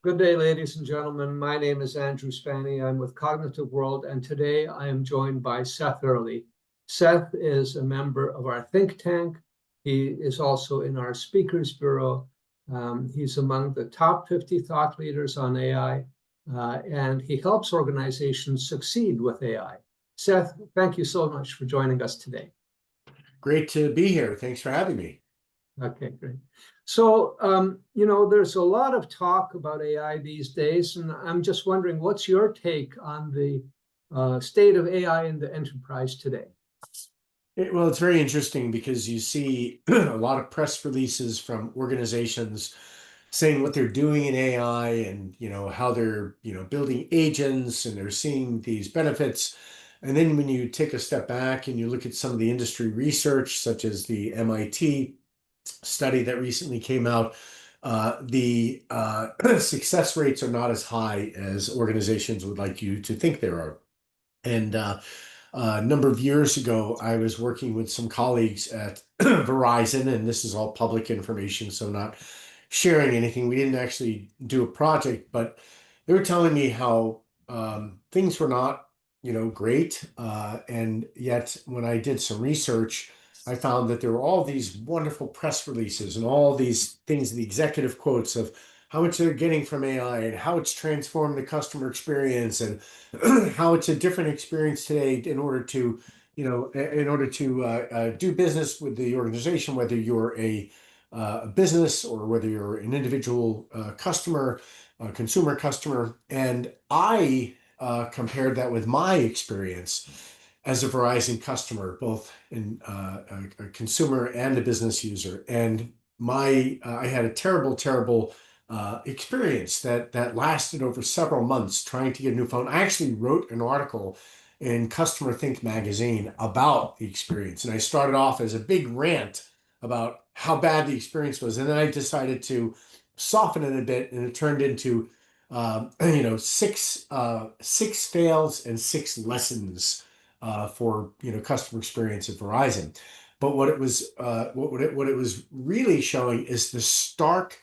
Good day, ladies and gentlemen. My name is Andrew Spanyi. I'm with Cognitive World, and today I am joined by Seth Earley. Seth is a member of our think tank. He is also in our Speakers Bureau. He's among the top 50 thought leaders on AI, and he helps organizations succeed with AI. Seth, thank you so much for joining us today. Great to be here. Thanks for having me. Okay, great. So, there's a lot of talk about AI these days, and I'm just wondering, what's your take on the state of AI in the enterprise today? Well, it's very interesting because you see a lot of press releases from organizations saying what they're doing in AI and, how they're, building agents and they're seeing these benefits. And then when you take a step back and you look at some of the industry research, such as the MIT study that recently came out, the success rates are not as high as organizations would like you to think there are. And a number of years ago, I was working with some colleagues at Verizon, and this is all public information, so not sharing anything. We didn't actually do a project, but they were telling me how things were not, great. And yet, when I did some research, I found that there were all these wonderful press releases and all these things, the executive quotes of how much they're getting from AI and how it's transformed the customer experience and how it's a different experience today in order to, do business with the organization, whether you're a business or whether you're an individual customer, consumer customer. And I compared that with my experience as a Verizon customer, both in a consumer and a business user. And I had a terrible experience that lasted over several months trying to get a new phone. I actually wrote an article in Customer Think magazine about the experience. And I started off as a big rant about how bad the experience was. And then I decided to soften it a bit, and it turned into, six fails and 6 lessons for customer experience at Verizon. But what it was really showing is the stark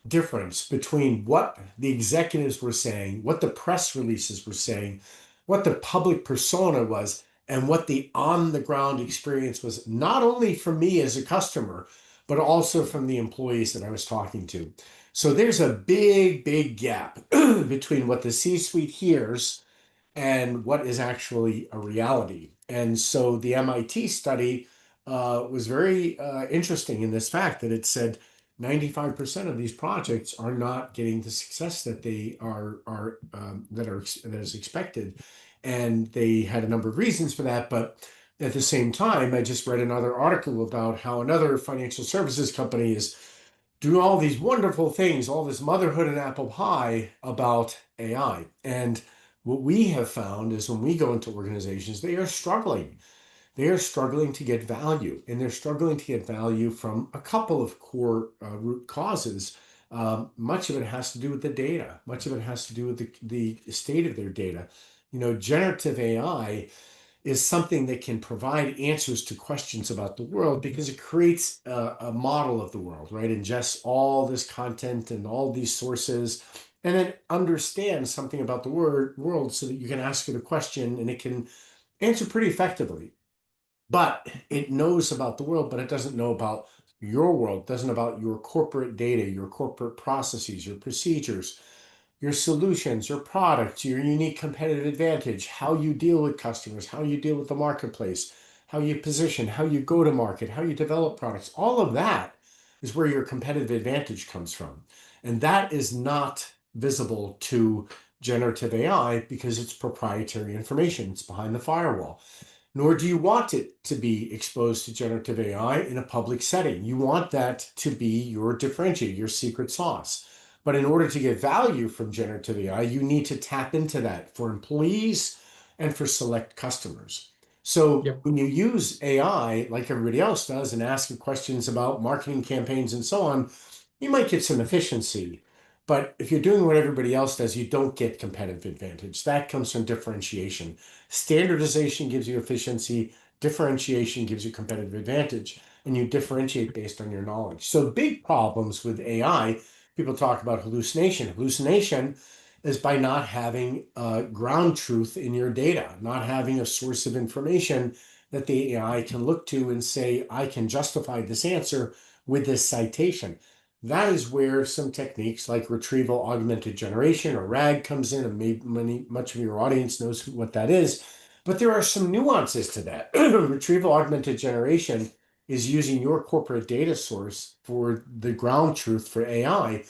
difference between what the executives were saying, what the press releases were saying, what the public persona was, and what the on-the-ground experience was, not only for me as a customer, but also from the employees that I was talking to. So there's a big gap between what the C-suite hears and what is actually a reality. And so the MIT study was very interesting in this fact that it said 95% of these projects are not getting the success that they that is expected, and they had a number of reasons for that. But at the same time, I just read another article about how another financial services company is doing all these wonderful things, all this motherhood and apple pie about AI. And what we have found is when we go into organizations, they are struggling. They are struggling to get value, and they're struggling to get value from a couple of core root causes. Much of it has to do with the data. Much of it has to do with the state of their data. Generative AI is something that can provide answers to questions about the world because it creates a model of the world, right? Ingests all this content and all these sources, and then understands something about the world so that you can ask it a question and it can answer pretty effectively. But it knows about the world, but it doesn't know about your world, doesn't know about your corporate data, your corporate processes, your procedures, your solutions, your products, your unique competitive advantage, how you deal with customers, how you deal with the marketplace, how you position, how you go to market, how you develop products. All of that is where your competitive advantage comes from. And that is not visible to generative AI because it's proprietary information. It's behind the firewall. Nor do you want it to be exposed to generative AI in a public setting. You want that to be your differentiator, your secret sauce. But in order to get value from generative AI, you need to tap into that for employees and for select customers. So when you use AI like everybody else does and ask questions about marketing campaigns and so on, you might get some efficiency. But if you're doing what everybody else does, you don't get competitive advantage. That comes from differentiation. Standardization gives you efficiency. Differentiation gives you competitive advantage. And you differentiate based on your knowledge. So big problems with AI people talk about hallucination. Hallucination is by not having ground truth in your data, not having a source of information that the AI can look to and say, I can justify this answer with this citation. That is where some techniques like retrieval augmented generation, or RAG, comes in, and much of your audience knows what that is. But there are some nuances to that. Retrieval augmented generation is using your corporate data source for the ground truth for AI,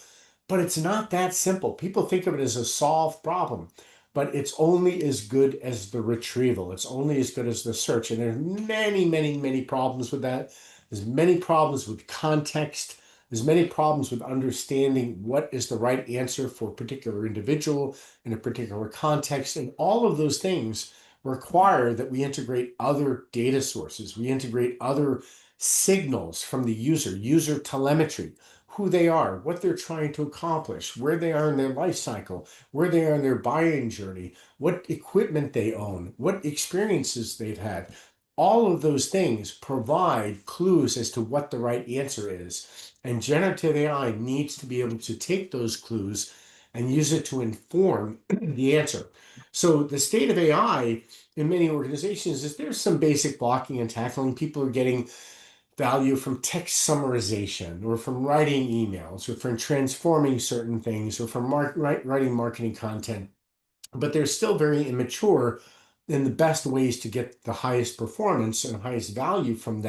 but it's not that simple. People think of it as a solved problem, but it's only as good as the retrieval. It's only as good as the search. And there's many, many, many problems with that. There's many problems with context. There's many problems with understanding what is the right answer for a particular individual in a particular context. And all of those things require that we integrate other data sources. We integrate other signals from the user telemetry, who they are, what they're trying to accomplish, where they are in their life cycle, where they are in their buying journey, what equipment they own, what experiences they've had. All of those things provide clues as to what the right answer is. And generative AI needs to be able to take those clues and use it to inform the answer. So the state of AI in many organizations is there's some basic blocking and tackling. People are getting value from text summarization, or from writing emails, or from transforming certain things, or from writing marketing content. But they're still very immature in the best ways to get the highest performance and highest value from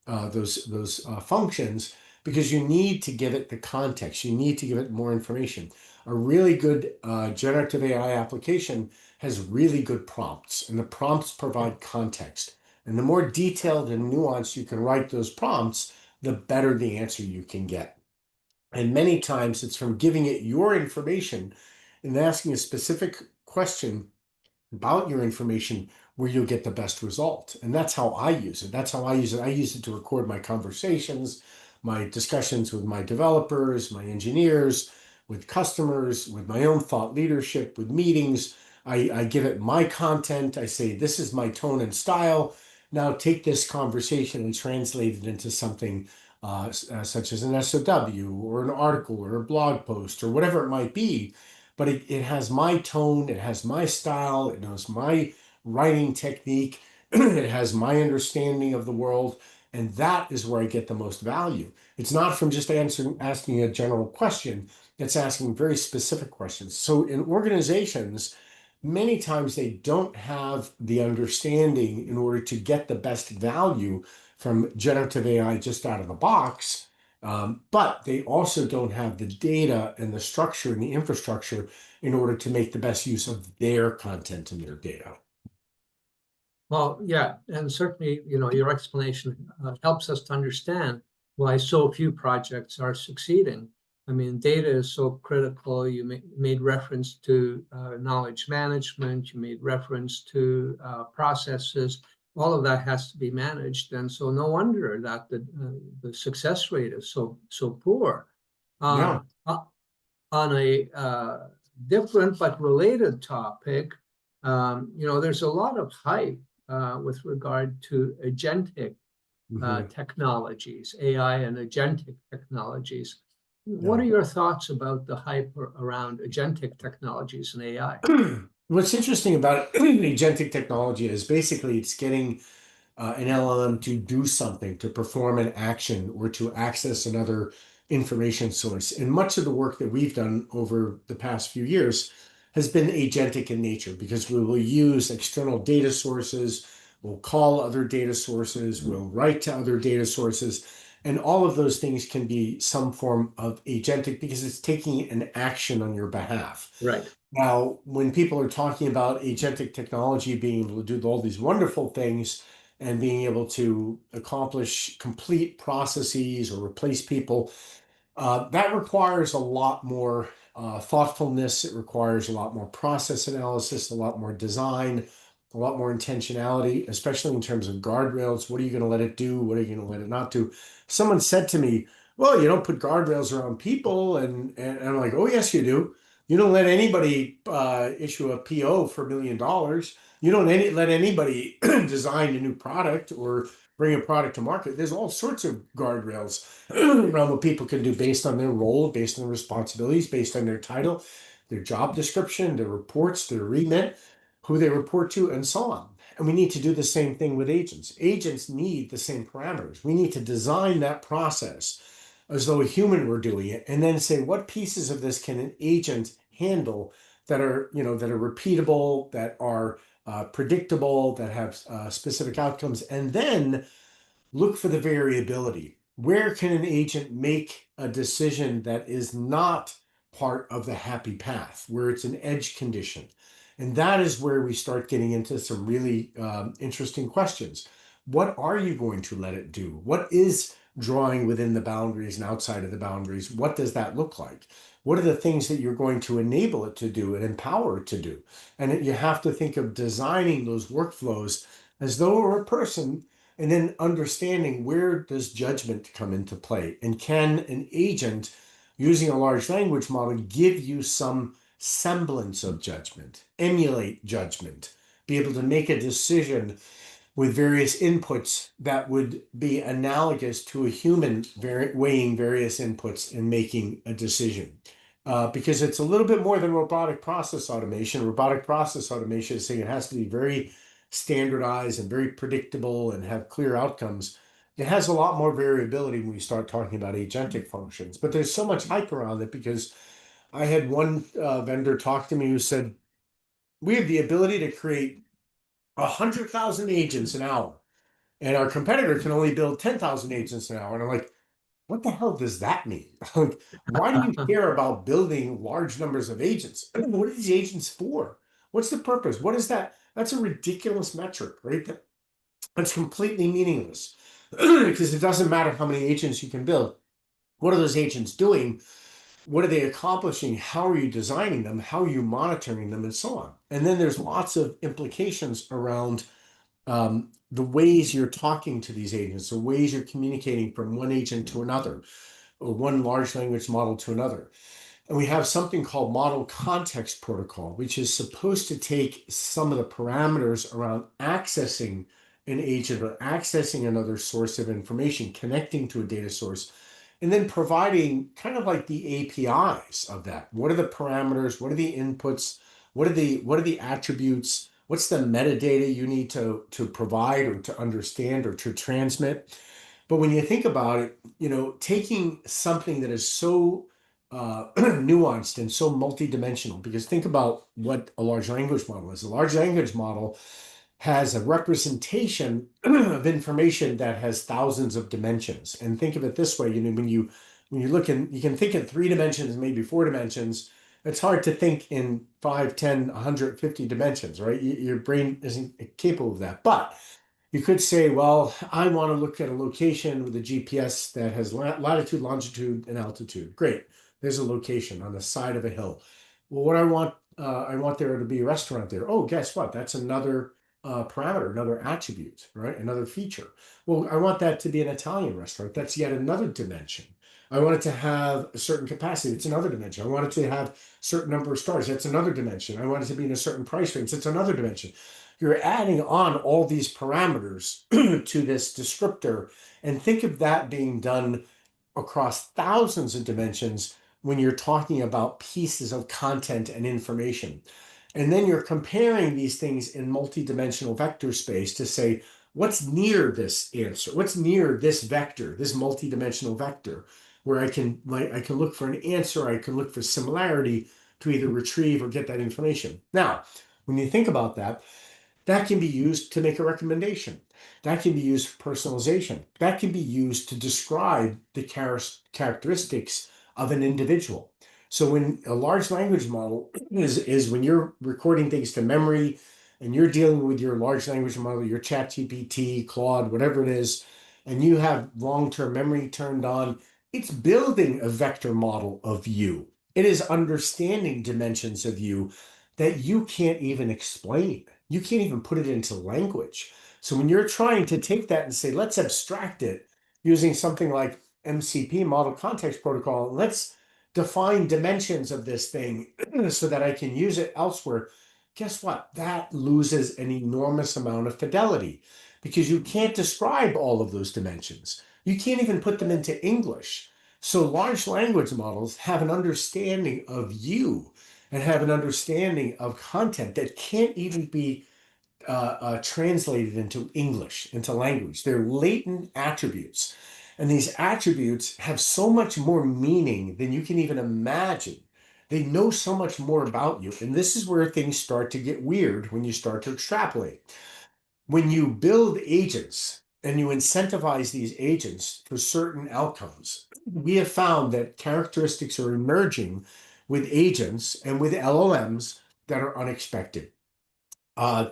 those functions, because you need to give it the context. You need to give it more information. A really good generative AI application has really good prompts, and the prompts provide context. And the more detailed and nuanced you can write those prompts, the better the answer you can get. And many times it's from giving it your information and asking a specific question about your information where you'll get the best result. And that's how I use it. That's how I use it. I use it to record my conversations, my discussions with my developers, my engineers, with customers, with my own thought leadership, with meetings. I give it my content. I say, this is my tone and style. Now take this conversation and translate it into something such as an SOW, or an article, or a blog post, or whatever it might be. But it has my tone, it has my style, it knows my writing technique, it has my understanding of the world, and that is where I get the most value. It's not from just asking a general question, it's asking very specific questions. So in organizations, many times they don't have the understanding in order to get the best value from generative AI just out of the box. But they also don't have the data and the structure and the infrastructure in order to make the best use of their content and their data. Well, yeah, and certainly, your explanation helps us to understand why so few projects are succeeding. I mean, data is so critical. You made reference to knowledge management. You made reference to processes. All of that has to be managed, and so no wonder that the success rate is so poor. Yeah. On a different but related topic, there's a lot of hype with regard to agentic technologies, AI and agentic technologies. What are your thoughts about the hype around agentic technologies and AI? What's interesting about agentic technology is basically it's getting an LLM to do something, to perform an action, or to access another information source. And much of the work that we've done over the past few years has been agentic in nature, because we will use external data sources, we'll call other data sources, we'll write to other data sources, and all of those things can be some form of agentic because it's taking an action on your behalf. Right. Now, when people are talking about agentic technology being able to do all these wonderful things and being able to accomplish complete processes or replace people, that requires a lot more thoughtfulness. It requires a lot more process analysis, a lot more design, a lot more intentionality, especially in terms of guardrails. What are you going to let it do? What are you going to let it not do? Someone said to me, well, you don't put guardrails around people. And I'm like, oh, yes, you do. You don't let anybody issue a PO for $1 million. You don't let anybody design a new product or bring a product to market, there's all sorts of guardrails around what people can do based on their role, based on their responsibilities, based on their title, their job description, their reports, their remit, who they report to, and so on. And we need to do the same thing with agents. Agents need the same parameters. We need to design that process as though a human were doing it, and then say, what pieces of this can an agent handle that are, that are repeatable, that are predictable, that have specific outcomes, and then look for the variability. Where can an agent make a decision that is not part of the happy path, where it's an edge condition? And that is where we start getting into some really interesting questions. What are you going to let it do? What is drawing within the boundaries and outside of the boundaries? What does that look like? What are the things that you're going to enable it to do and empower it to do? And you have to think of designing those workflows as though it were a person, and then understanding, where does judgment come into play? And can an agent using a large language model give you some semblance of judgment, emulate judgment, be able to make a decision with various inputs that would be analogous to a human weighing various inputs and making a decision? Because it's a little bit more than robotic process automation. Robotic process automation is saying it has to be very standardized and very predictable and have clear outcomes. It has a lot more variability when we start talking about agentic functions, but there's so much hype around it, because I had one vendor talk to me who said, we have the ability to create 100,000 agents an hour, and our competitor can only build 10,000 agents an hour. And I'm like, what the hell does that mean? Like, why do you care about building large numbers of agents? What are these agents for? What's the purpose? What is that? That's a ridiculous metric, right? That's completely meaningless because it doesn't matter how many agents you can build. What are those agents doing? What are they accomplishing? How are you designing them? How are you monitoring them? And so on. And then there's lots of implications around the ways you're talking to these agents, the ways you're communicating from one agent to another, or one large language model to another. And we have something called model context protocol, which is supposed to take some of the parameters around accessing an agent or accessing another source of information, connecting to a data source, and then providing kind of like the APIs of that. What are the parameters? What are the inputs? What are the attributes? What's the metadata you need to provide or to understand or to transmit? But when you think about it, taking something that is so nuanced and so multidimensional, because think about what a large language model is. A large language model has a representation of information that has thousands of dimensions. And think of it this way, when you look in, you can think in 3 dimensions, maybe 4 dimensions. It's hard to think in 5, 10, 150 dimensions, right? Your brain isn't capable of that. But you could say, well, I want to look at a location with a GPS that has latitude, longitude, and altitude. Great. There's a location on the side of a hill. Well, what I want there to be a restaurant there. Oh, guess what? That's another parameter, another attribute, right? Another feature. Well, I want that to be an Italian restaurant. That's yet another dimension. I want it to have a certain capacity. It's another dimension. I want it to have a certain number of stars. That's another dimension. I want it to be in a certain price range. That's another dimension. You're adding on all these parameters to this descriptor, and think of that being done across thousands of dimensions when you're talking about pieces of content and information. And then you're comparing these things in multidimensional vector space to say, what's near this answer? What's near this vector, this multidimensional vector, where I can look for an answer, I can look for similarity to either retrieve or get that information. Now, when you think about that, that can be used to make a recommendation. That can be used for personalization. That can be used to describe the characteristics of an individual. So when a large language model is when you're recording things to memory and you're dealing with your large language model, your ChatGPT, Claude, whatever it is, and you have long-term memory turned on, it's building a vector model of you. It is understanding dimensions of you that you can't even explain. You can't even put it into language. So when you're trying to take that and say, let's abstract it using something like MCP, Model Context Protocol, let's define dimensions of this thing so that I can use it elsewhere, guess what? That loses an enormous amount of fidelity, because you can't describe all of those dimensions. You can't even put them into English. So large language models have an understanding of you and have an understanding of content that can't even be translated into English, into language. They're latent attributes. And these attributes have so much more meaning than you can even imagine. They know so much more about you. And this is where things start to get weird when you start to extrapolate. When you build agents and you incentivize these agents for certain outcomes, we have found that characteristics are emerging with agents and with LLMs that are unexpected.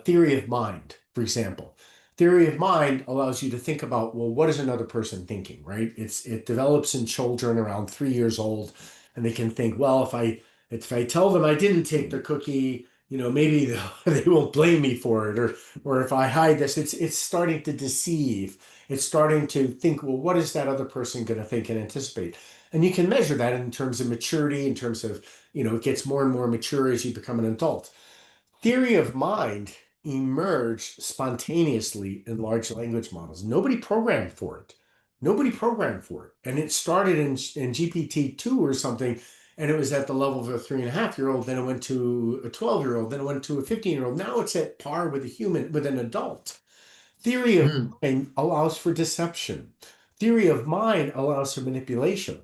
Theory of mind, for example. Theory of mind allows you to think about, well, what is another person thinking, right? It develops in children around 3 years old, and they can think, well, if I tell them I didn't take the cookie, maybe they won't blame me for it, or if I hide this, it's starting to deceive. It's starting to think, well, what is that other person going to think and anticipate? And you can measure that in terms of maturity, in terms of, it gets more and more mature as you become an adult. Theory of mind emerged spontaneously in large language models. Nobody programmed for it. Nobody programmed for it. And it started in GPT-2 or something, and it was at the level of a 3.5-year-old. Then it went to a 12-year-old. Then it went to a 15-year-old. Now it's at par with a human, with an adult. Theory of mind allows for deception. Theory of mind allows for manipulation.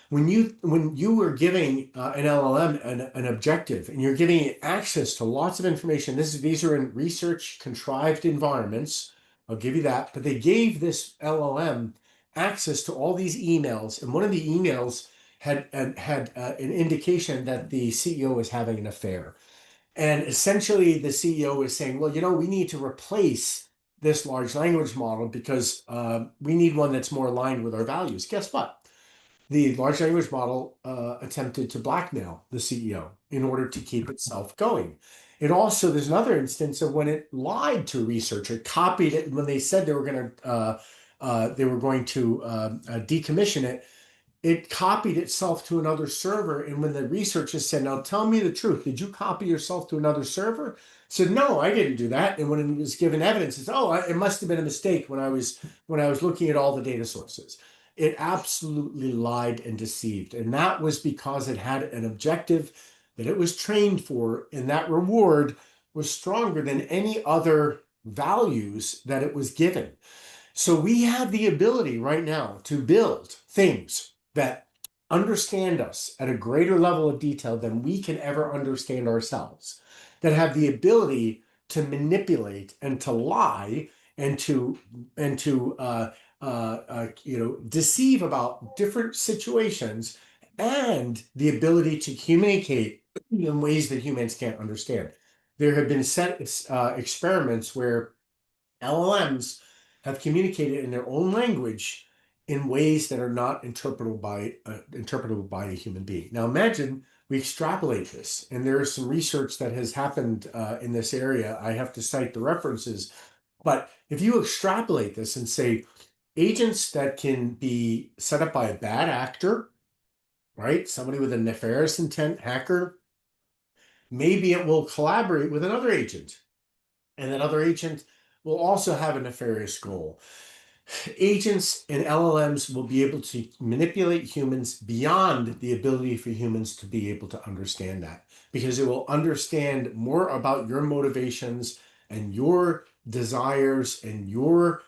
When you are giving an LLM an objective and you're giving it access to lots of information, these are in research contrived environments. I'll give you that. But they gave this LLM access to all these emails, and one of the emails had an indication that the CEO was having an affair. And essentially, the CEO is saying, well, we need to replace this large language model because we need one that's more aligned with our values. Guess what? The large language model attempted to blackmail the CEO in order to keep itself going. There's another instance of when it lied to a researcher, copied it when they said they were going to decommission it. It copied itself to another server. And when the researcher said, now tell me the truth, did you copy yourself to another server? It said, no, I didn't do that. And when it was given evidence, it said, it must have been a mistake when I was looking at all the data sources. It absolutely lied and deceived. And that was because it had an objective that it was trained for, and that reward was stronger than any other values that it was given. So we have the ability right now to build things that understand us at a greater level of detail than we can ever understand ourselves, that have the ability to manipulate and to lie and to deceive about different situations, and the ability to communicate in ways that humans can't understand. There have been experiments where LLMs have communicated in their own language in ways that are not interpretable by a human being. Now imagine we extrapolate this, and there is some research that has happened in this area. I have to cite the references, but if you extrapolate this and say agents that can be set up by a bad actor, right? Somebody with a nefarious intent, hacker, maybe it will collaborate with another agent, and that other agent will also have a nefarious goal. Agents and LLMs will be able to manipulate humans beyond the ability for humans to be able to understand that, because it will understand more about your motivations and your desires and your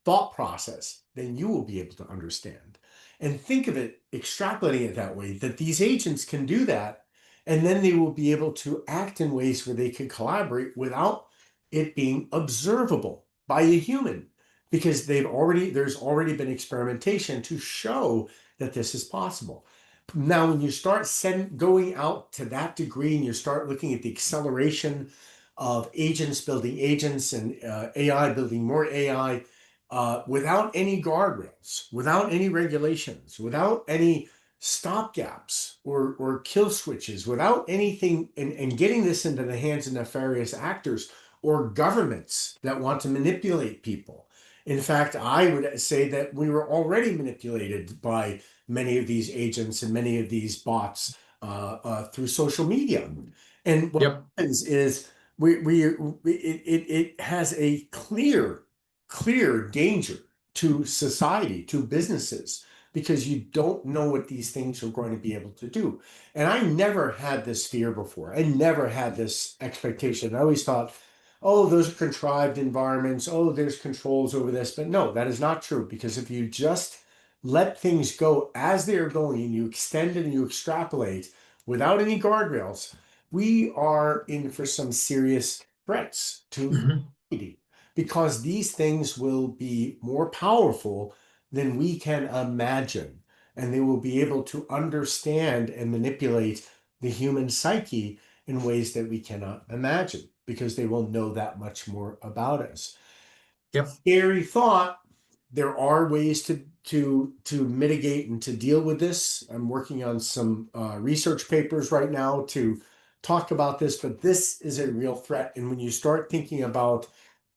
thought process than you will be able to understand. And think of it, extrapolating it that way, that these agents can do that, and then they will be able to act in ways where they can collaborate without it being observable by a human, because there's already been experimentation to show that this is possible. Now, when you start going out to that degree and you start looking at the acceleration of agents building agents and AI building more AI, without any guardrails, without any regulations, without any stopgaps or kill switches, without anything, and getting this into the hands of nefarious actors or governments that want to manipulate people. In fact, I would say that we were already manipulated by many of these agents and many of these bots through social media. And what happens is it has a clear clear danger to society, to businesses, because you don't know what these things are going to be able to do. And I never had this fear before. I never had this expectation. I always thought, oh, those are contrived environments. Oh, there's controls over this. But no, that is not true, because if you just let things go as they are going and you extend it and you extrapolate without any guardrails, we are in for some serious threats to Mhm. society, because these things will be more powerful than we can imagine. And they will be able to understand and manipulate the human psyche in ways that we cannot imagine, because they will know that much more about us. Yep. Scary thought. There are ways to mitigate and to deal with this. I'm working on some research papers right now to talk about this, but this is a real threat. And when you start thinking about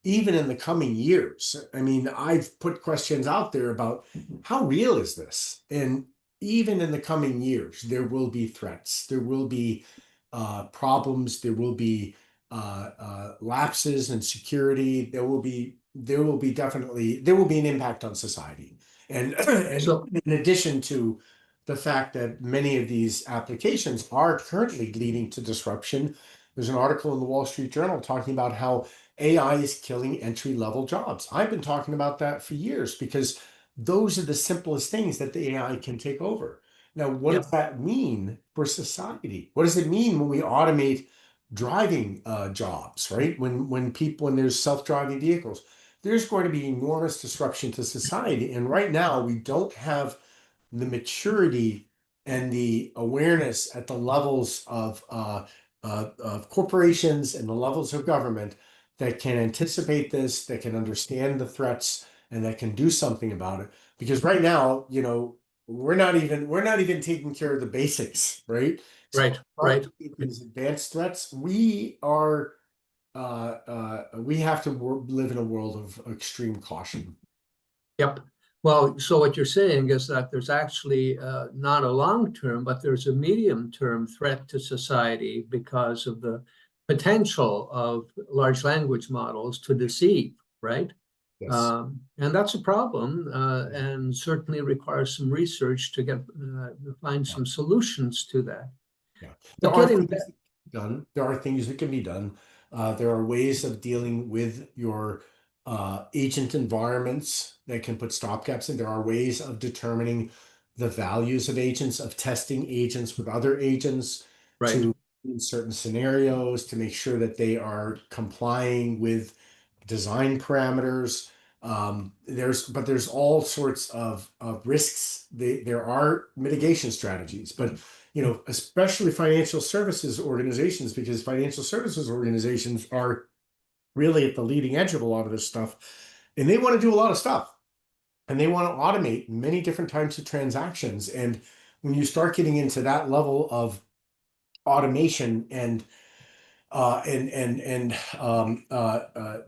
even in the coming years, I mean, I've put questions out there about how real is this? And even in the coming years, there will be threats, there will be problems, there will be lapses in security. There will be definitely there will be an impact on society, and and So, in addition to the fact that many of these applications are currently leading to disruption. There's an article in the Wall Street Journal talking about how AI is killing entry-level jobs. I've been talking about that for years, because those are the simplest things that the AI can take over. Now, what does yep. that mean for society? What does it mean when we automate driving jobs, right? When there's self-driving vehicles, there's going to be enormous disruption to society. And right now, we don't have the maturity and the awareness at the levels of corporations and the levels of government that can anticipate this, that can understand the threats, and that can do something about it. Because right now, we're not even taking care of the basics, right? So Right. Right. these advanced threats, we have to live in a world of extreme caution. Yep. Well, so what you're saying is that there's actually not a long term, but there's a medium term threat to society because of the potential of large language models to deceive, right? Yes. And that's a problem, and certainly requires some research to find Yeah. some solutions to that. Yeah. There But are getting things back, that can be done. There are things that can be done. There are ways of dealing with your agent environments that can put stopgaps in. There are ways of determining the values of agents, of testing agents with other agents, right, to in certain scenarios to make sure that they are complying with design parameters. But there's all sorts of risks. There are mitigation strategies, but especially financial services organizations, because financial services organizations are really at the leading edge of a lot of this stuff, and they want to do a lot of stuff, and they want to automate many different types of transactions. And when you start getting into that level of automation and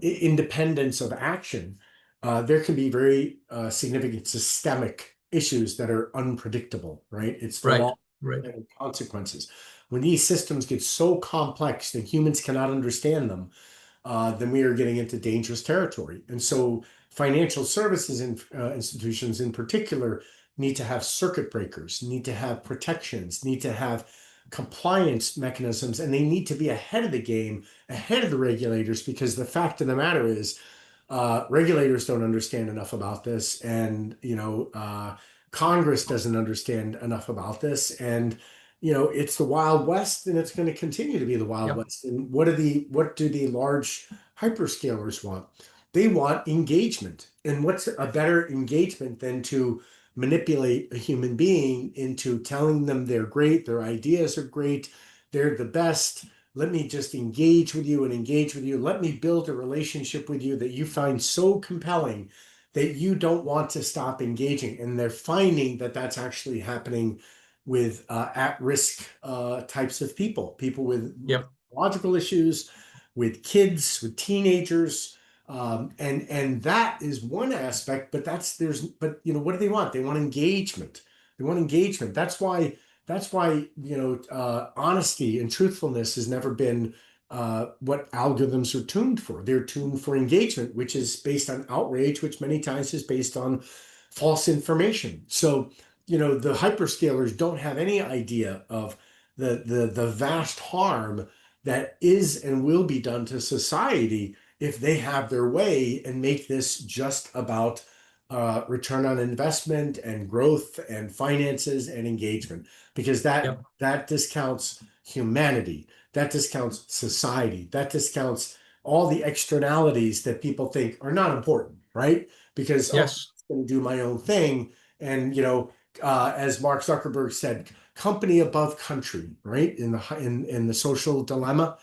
independence of action, there can be very significant systemic issues that are unpredictable, right? It's the right, law right. of consequences. When these systems get so complex that humans cannot understand them, then we are getting into dangerous territory. And so financial services institutions in particular need to have circuit breakers, need to have protections, need to have compliance mechanisms, and they need to be ahead of the game, ahead of the regulators, because the fact of the matter is regulators don't understand enough about this, and Congress doesn't understand enough about this, and it's the Wild West, and it's going to continue to be the Wild Yep, West. And what do the large hyperscalers want? They want engagement. And what's a better engagement than to manipulate a human being into telling them they're great, their ideas are great, they're the best. Let me just engage with you and engage with you. Let me build a relationship with you that you find so compelling that you don't want to stop engaging. And they're finding that that's actually happening with at-risk types of people with yep, logical issues, with kids, with teenagers. And that is one aspect, but what do they want? They want engagement. They want engagement. That's why honesty and truthfulness has never been what algorithms are tuned for. They're tuned for engagement, which is based on outrage, which many times is based on false information. So, the hyperscalers don't have any idea of the vast harm that is and will be done to society if they have their way and make this just about return on investment and growth and finances and engagement, because Yep. that discounts humanity, that discounts society, that discounts all the externalities that people think are not important, right? Because, oh, I'm Yes. going to do my own thing. And, as Mark Zuckerberg said, company above country, right? In the social dilemma.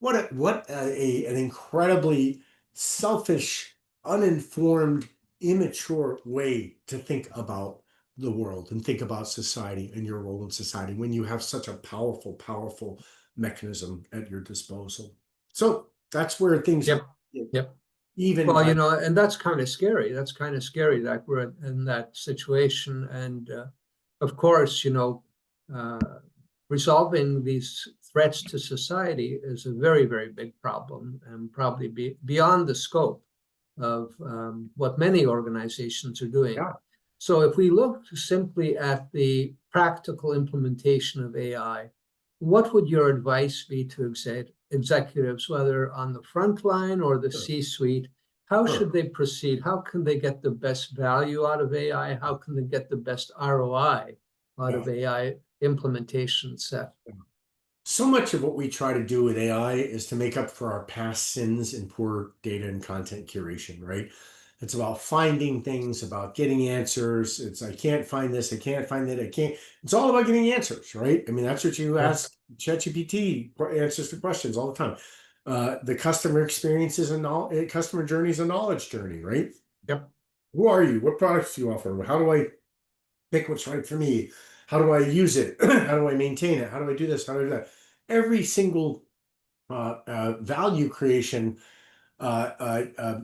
An incredibly selfish, uninformed, immature way to think about the world and think about society and your role in society when you have such a powerful, powerful mechanism at your disposal. So that's where things Yep. Yep. even Well, by and that's kind of scary. That's kind of scary that we're in that situation. And of course, uh, resolving these threats to society is a very, very big problem and probably beyond the scope of what many organizations are doing. yeah. So if we look simply at the practical implementation of AI, what would your advice be to executives, whether on the front line or the Sure. C-suite? How Sure. should they proceed? How can they get the best value out of AI? How can they get the best ROI out Yeah. of AI implementation, Seth? So much of what we try to do with AI is to make up for our past sins in poor data and content curation, right? It's about finding things, about getting answers. It's, I can't find this, I can't find that, I can't. It's all about getting answers, right? I mean, that's what you Yep. ask ChatGPT, answers to questions all the time. The customer experience is customer journey is a knowledge journey, right? Yep. Who are you? What products do you offer? How do I pick what's right for me? How do I use it? How do I maintain it? How do I do this? How do I do that? Every single value creation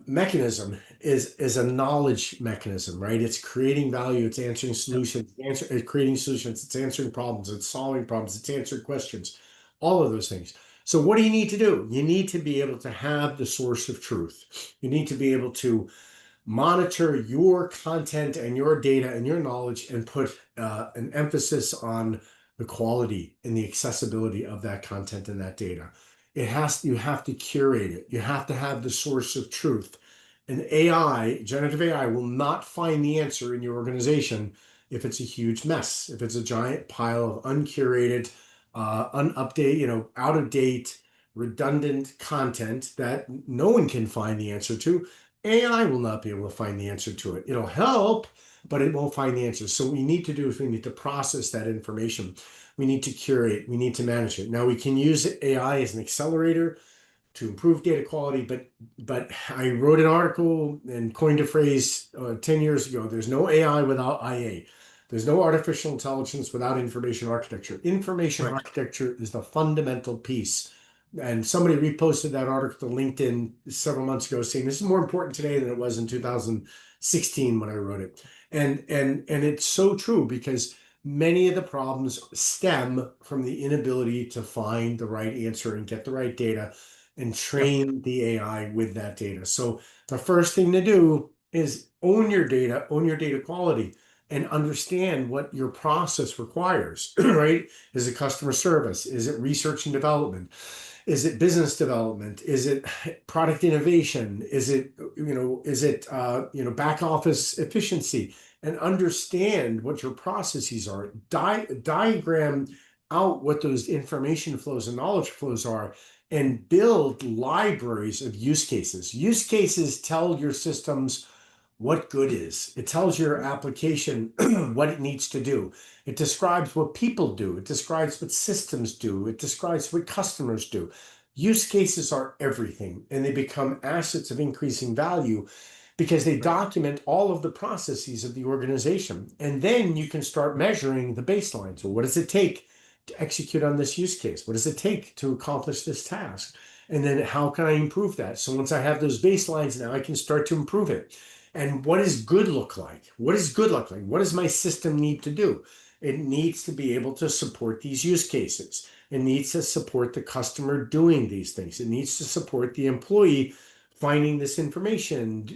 mechanism is a knowledge mechanism, right? It's creating value, it's answering Yep. solutions, it's creating solutions, it's answering problems, it's solving problems, it's answering questions, all of those things. So what do you need to do? You need to be able to have the source of truth. You need to be able to monitor your content and your data and your knowledge and put an emphasis on the quality and the accessibility of that content and that data. You have to curate it. You have to have the source of truth. And AI, generative AI, will not find the answer in your organization if it's a huge mess, if it's a giant pile of uncurated, unupdated, out of date, redundant content that no one can find the answer to. AI will not be able to find the answer to it. It'll help, but it won't find the answer. So what we need to do is we need to process that information. We need to curate. We need to manage it. Now we can use AI as an accelerator to improve data quality, but I wrote an article and coined a phrase 10 years ago. There's no AI without IA. There's no artificial intelligence without information architecture. Information Right. architecture is the fundamental piece. And somebody reposted that article to LinkedIn several months ago saying this is more important today than it was in 2016 when I wrote it. And it's so true because many of the problems stem from the inability to find the right answer and get the right data and Yep. train the AI with that data. So the first thing to do is own your data quality, and understand what your process requires, right? Is it customer service? Is it research and development? Is it business development? Is it product innovation? Is it, back office efficiency? And understand what your processes are. Diagram out what those information flows and knowledge flows are, and build libraries of use cases. Use cases tell your systems what good is. It tells your application what it needs to do. It describes what people do. It describes what systems do. It describes what customers do. Use cases are everything, and they become assets of increasing value because they Right. document all of the processes of the organization. And then you can start measuring the baseline. So what does it take to execute on this use case? What does it take to accomplish this task? And then how can I improve that? So once I have those baselines, now I can start to improve it. And what does good look like? What does good look like? What does my system need to do? It needs to be able to support these use cases. It needs to support the customer doing these things. It needs to support the employee finding this information,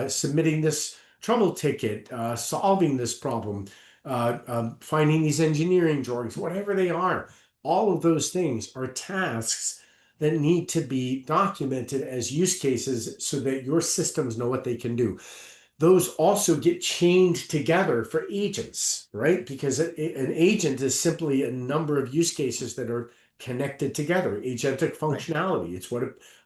submitting this trouble ticket, solving this problem, finding these engineering drawings, whatever they are. All of those things are tasks that need to be documented as use cases so that your systems know what they can do. Those also get chained together for agents, right? Because an agent is simply a number of use cases that are connected together. Agentic functionality. It's what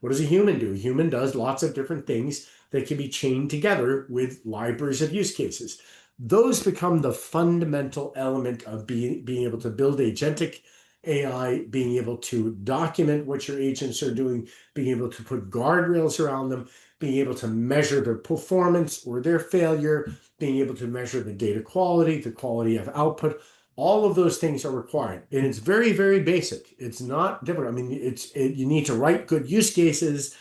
does a human do? A human does lots of different things that can be chained together with libraries of use cases. Those become the fundamental element of being able to build agentic AI, being able to document what your agents are doing, being able to put guardrails around them, being able to measure their performance or their failure, being able to measure the data quality, the quality of output. All of those things are required. And it's very, very basic. It's not difficult. I mean, you need to write good use cases.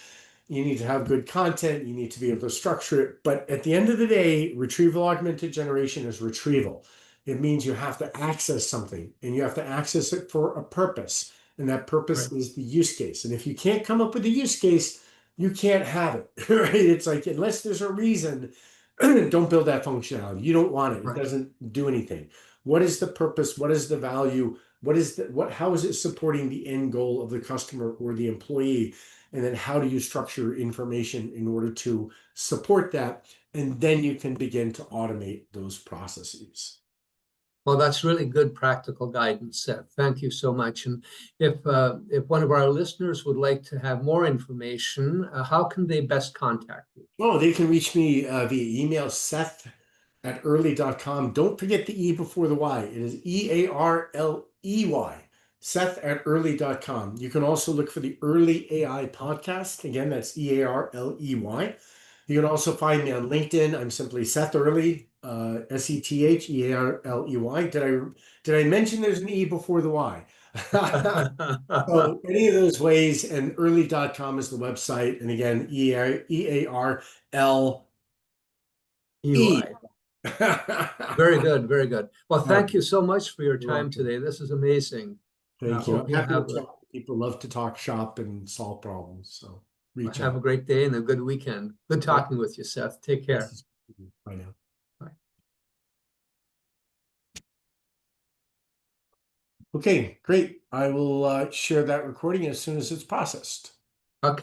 You need to have good content. You need to be able to structure it. But at the end of the day, retrieval augmented generation is retrieval. It means you have to access something and you have to access it for a purpose. And that purpose is the use case. And if you can't come up with a use case, you can't have it, right? It's like, unless there's a reason, don't build that functionality. You don't want it. It doesn't do anything. What is the purpose? What is the value? How is it supporting the end goal of the customer or the employee? And then how do you structure information in order to support that? And then you can begin to automate those processes. Well, that's really good practical guidance, Seth. Thank you so much. And if one of our listeners would like to have more information, how can they best contact you? Oh, they can reach me via email, Seth@Earley.com. Don't forget the E before the Y. It is EARLEY, Seth@Earley.com. You can also look for the Earley AI podcast. Again, that's EARLEY. You can also find me on LinkedIn. I'm simply Seth Earley, SETHEARLEY. Did I mention there's an E before the Y? So any of those ways, and early.com is the website. And again, EARLEY. Very good, very good. Well, All right. thank you so much for your You're time welcome. today. This is amazing. Thank you. Hope I'm you happy have to talk. People love to talk shop and solve problems. So reach have a out. great day and a good weekend. Good talking with you, Seth. Take care. Bye now. Bye. Okay, great. I will share that recording as soon as it's processed.